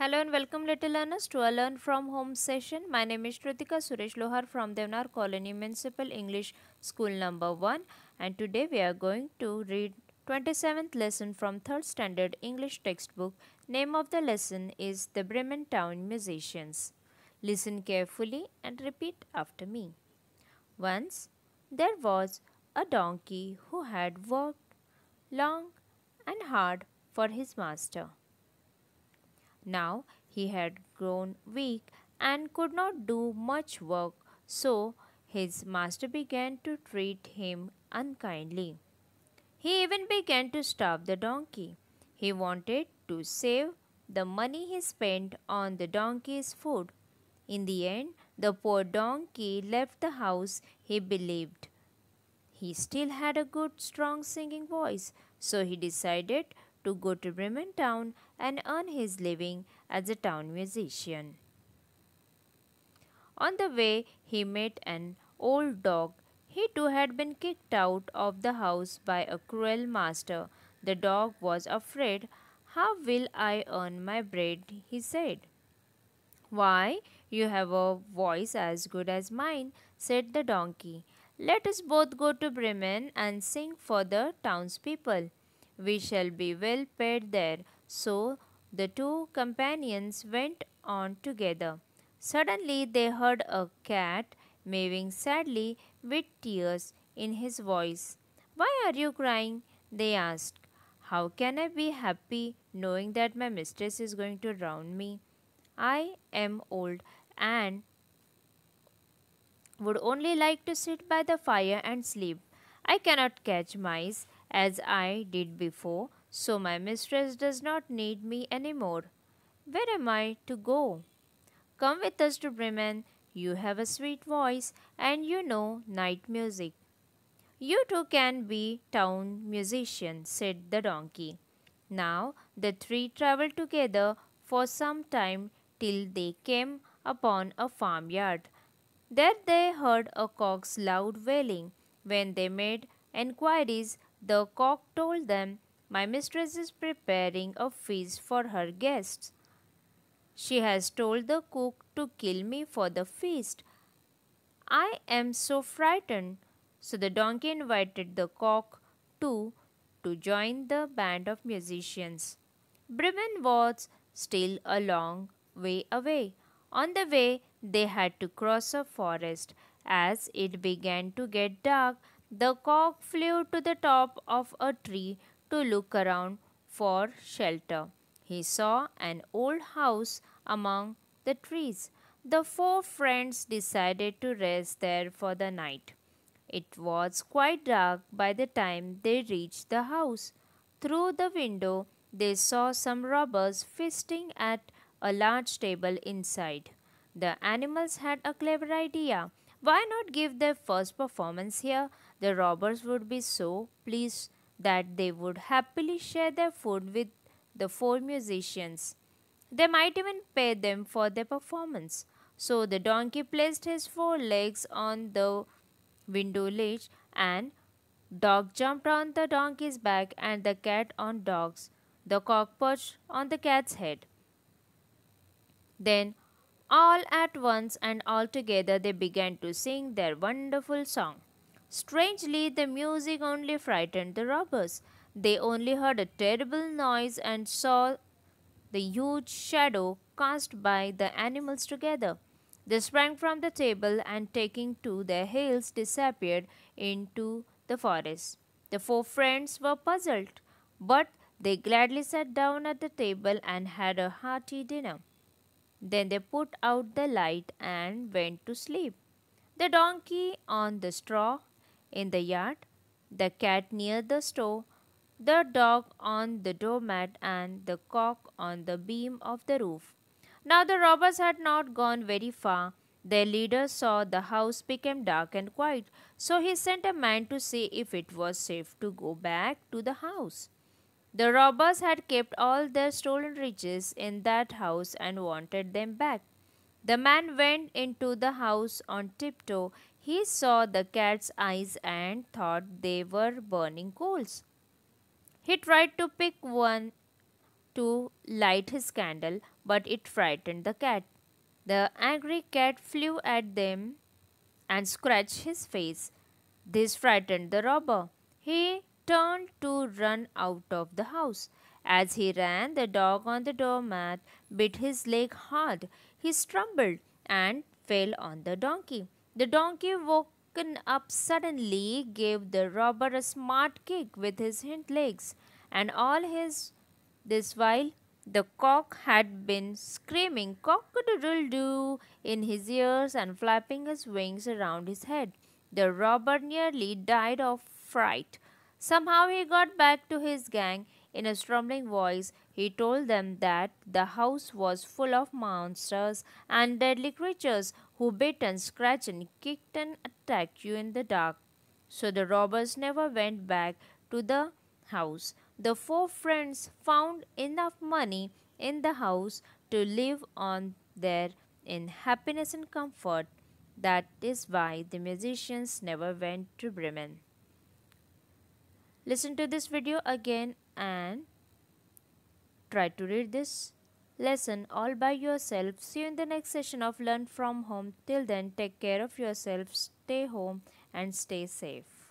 Hello and welcome little learners to our Learn from Home session. My name is Shrutika Suresh Lohar from Devnar Colony Municipal English School number 1 and today we are going to read 27th lesson from 3rd standard English textbook. Name of the lesson is The Bremen Town Musicians. Listen carefully and repeat after me. Once there was a donkey who had worked long and hard for his master. Now he had grown weak and could not do much work, so his master began to treat him unkindly. He even began to starve the donkey. He wanted to save the money he spent on the donkey's food. In the end, the poor donkey left the house he believed. He still had a good, strong singing voice, so he decided to go to Bremen town and earn his living as a town musician. On the way, he met an old dog. He too had been kicked out of the house by a cruel master. The dog was afraid. How will I earn my bread? He said. Why, you have a voice as good as mine, said the donkey. Let us both go to Bremen and sing for the townspeople. We shall be well paid there. So the two companions went on together. Suddenly they heard a cat mewing sadly with tears in his voice. Why are you crying? They asked. How can I be happy knowing that my mistress is going to drown me? I am old and would only like to sit by the fire and sleep. I cannot catch mice as I did before, so my mistress does not need me any more. Where am I to go? Come with us to Bremen. You have a sweet voice and you know night music. You too can be town musicians, said the donkey. Now the three travelled together for some time till they came upon a farmyard. There they heard a cock's loud wailing. When they made enquiries, the cock told them, My mistress is preparing a feast for her guests. She has told the cook to kill me for the feast. I am so frightened. So the donkey invited the cock too to join the band of musicians. Bremen was still a long way away. On the way, they had to cross a forest. As it began to get dark, the cock flew to the top of a tree to look around for shelter. He saw an old house among the trees. The four friends decided to rest there for the night. It was quite dark by the time they reached the house. Through the window, they saw some robbers feasting at a large table inside. The animals had a clever idea. Why not give their first performance here? The robbers would be so pleased that they would happily share their food with the four musicians. They might even pay them for their performance. So the donkey placed his four legs on the window ledge and dog jumped on the donkey's back and the cat on dog's. The cock perched on the cat's head. Then all at once and all together they began to sing their wonderful song. Strangely, the music only frightened the robbers. They only heard a terrible noise and saw the huge shadow cast by the animals together. They sprang from the table and taking to their heels disappeared into the forest. The four friends were puzzled, but they gladly sat down at the table and had a hearty dinner. Then they put out the light and went to sleep. The donkey on the straw in the yard, the cat near the stove, the dog on the doormat, and the cock on the beam of the roof. Now the robbers had not gone very far. Their leader saw the house became dark and quiet, so he sent a man to see if it was safe to go back to the house. The robbers had kept all their stolen riches in that house and wanted them back. The man went into the house on tiptoe. He saw the cat's eyes and thought they were burning coals. He tried to pick one to light his candle, but it frightened the cat. The angry cat flew at them and scratched his face. This frightened the robber. He turned to run out of the house. As he ran, the dog on the doormat bit his leg hard. He stumbled and fell on the donkey. The donkey, woken up suddenly, gave the robber a smart kick with his hind legs, and all his this while the cock had been screaming cock-a-doodle-doo in his ears and flapping his wings around his head. The robber nearly died of fright. Somehow he got back to his gang. In a strumbling voice, he told them that the house was full of monsters and deadly creatures who bit and scratched and kicked and attacked you in the dark. So the robbers never went back to the house. The four friends found enough money in the house to live on there in happiness and comfort. That is why the musicians never went to Bremen. Listen to this video again and try to read this lesson all by yourself. See you in the next session of Learn from Home. Till then, take care of yourself, stay home, and stay safe.